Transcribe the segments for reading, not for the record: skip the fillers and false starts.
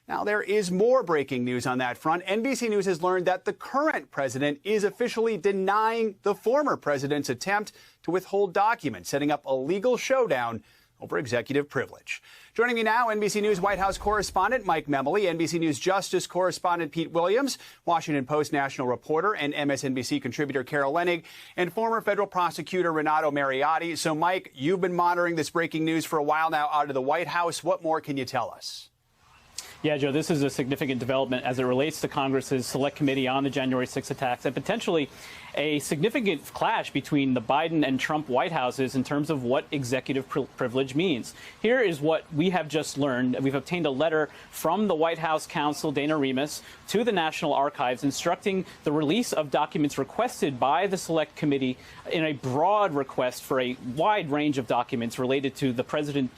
Now, there is more breaking news on that front. NBC News has learned that the current president is officially denying the former president's attempt to withhold documents, setting up a legal showdown over executive privilege. Joining me now, NBC News White House correspondent Mike Memoli, NBC News Justice correspondent Pete Williams, Washington Post national reporter and MSNBC contributor Carol Leonnig, and former federal prosecutor Renato Mariotti. So, Mike, you've been monitoring this breaking news for a while now out of the White House. What more can you tell us? Yeah, Joe, this is a significant development as it relates to Congress's Select Committee on the January 6 attacks and potentially a significant clash between the Biden and Trump White Houses in terms of what executive privilege means. Here is what we have just learned. We've obtained a letter from the White House counsel, Dana Remus, to the National Archives instructing the release of documents requested by the Select Committee in a broad request for a wide range of documents related to the President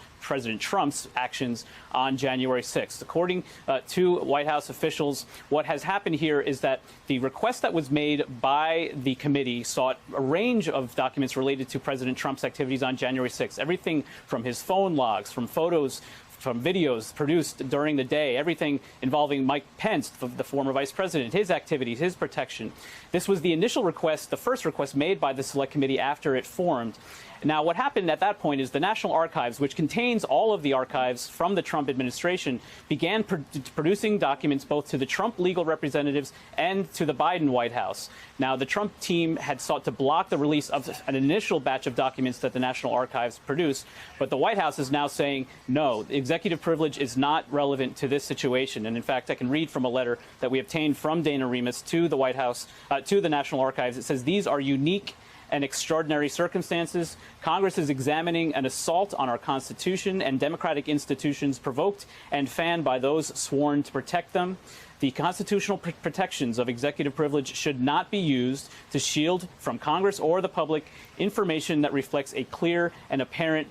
Trump's actions on January 6th. According to White House officials, what has happened here is that the request that was made by the committee sought a range of documents related to President Trump's activities on January 6th, everything from his phone logs, from photos, from videos produced during the day, everything involving Mike Pence, the former vice president, his activities, his protection. This was the initial request, the first request made by the Select Committee after it formed. Now, what happened at that point is the National Archives, which contains all of the archives from the Trump administration, began producing documents both to the Trump legal representatives and to the Biden White House. Now, the Trump team had sought to block the release of an initial batch of documents that the National Archives produced, but the White House is now saying, no, executive privilege is not relevant to this situation. And in fact, I can read from a letter that we obtained from Dana Remus to the White House, to the National Archives. It says, these are unique and extraordinary circumstances. Congress is examining an assault on our Constitution and democratic institutions provoked and fanned by those sworn to protect them. The constitutional protections of executive privilege should not be used to shield from Congress or the public information that reflects a clear and apparent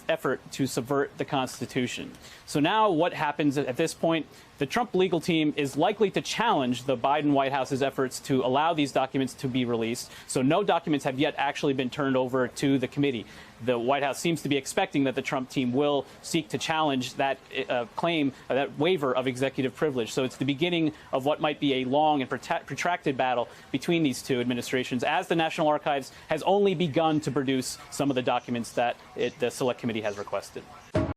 effort to subvert the Constitution. So now what happens at this point? The Trump legal team is likely to challenge the Biden White House's efforts to allow these documents to be released. So no documents have yet actually been turned over to the committee. The White House seems to be expecting that the Trump team will seek to challenge that claim, that waiver of executive privilege. So it's the beginning of what might be a long and protracted battle between these two administrations, as the National Archives has only begun to produce some of the documents that the Select Committee has requested.